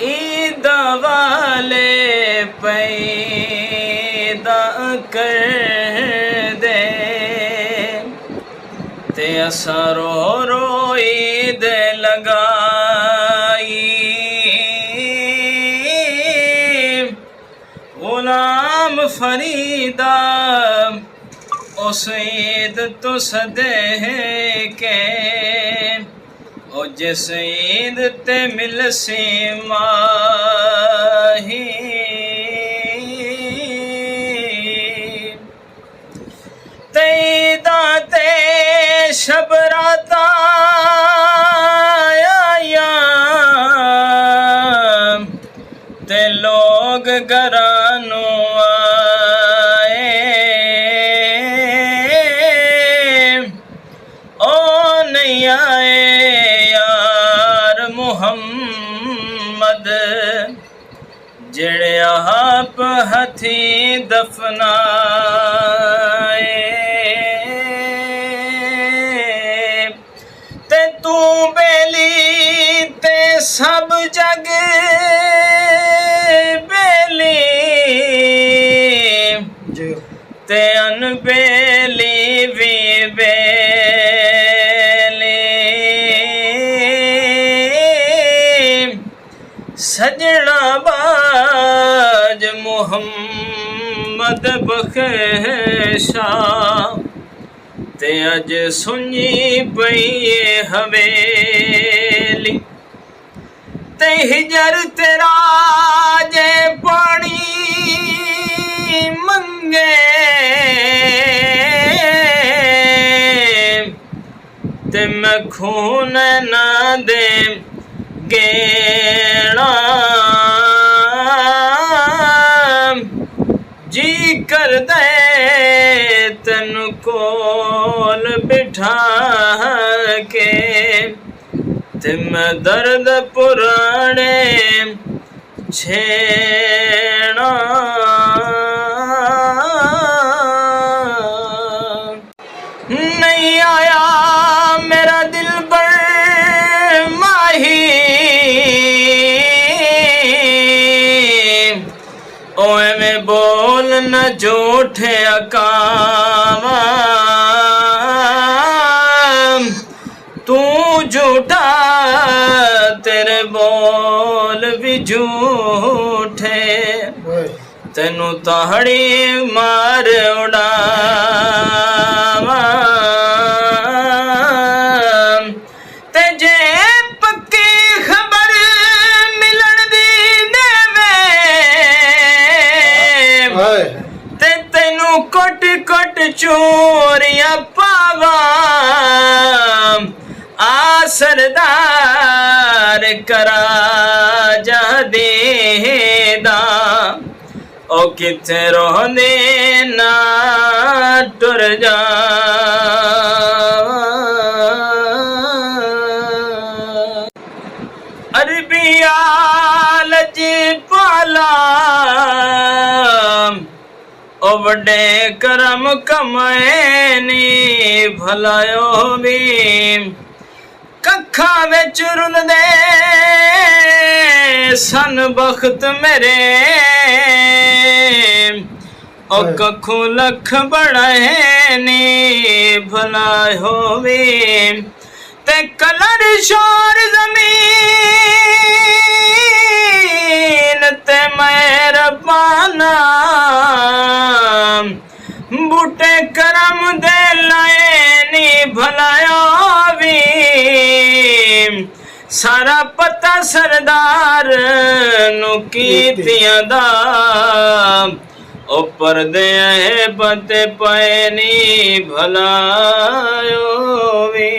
ईद वाले पैदा कर दे ते असां रो रो ईद लगाई। गुलाम फरीदा उस ईद तो सदे के ओ जिस ईद ते मिलसी माही। ते ईदा ते शबराता आया ते लोग घरानू आए। ओ नहीं आए यार मुहम्मद जेड़े आप हथी दफनाए। ते तू बेली ते सब जग बेली ते अनबेली भी बेली। सजना बाज मुहम्मद बख्शा ते अज सुनी पई हवेली। ते हिजर तेरा जे पानी मंगे ते मैं खून ना दे गेना। जी कर दे तैनू कोल बिठा के ते मैं दर्द पुराने छेड़ा। नहीं आया मेरा दिल पर माही ओए में बोल न झूठे अकावा। तू झूठा तेरे बोल भी झूठे तेनू ताड़ी मार उड़ावा। ते जे पक्की खबर मिलन दी देवे ते तेनू कुट कुट चोरियां पावा। आ सरदार करा जा देदा ओ किथे रोंदे ना टुर जा। अरबिया लजपाला ओ वड्डे करम कमैनी भलायो भी कखा विच रुलदे सन बख्त मेरे ओ कखू लख बड़े नी भला होवे। ते कलर शोर जमीन ते मेहरबाना बूटे करम दे लाए नी भलायो भी। सारा पता सरदार नू कीतियां दा ओ परदे पते पे नी भलायो भी।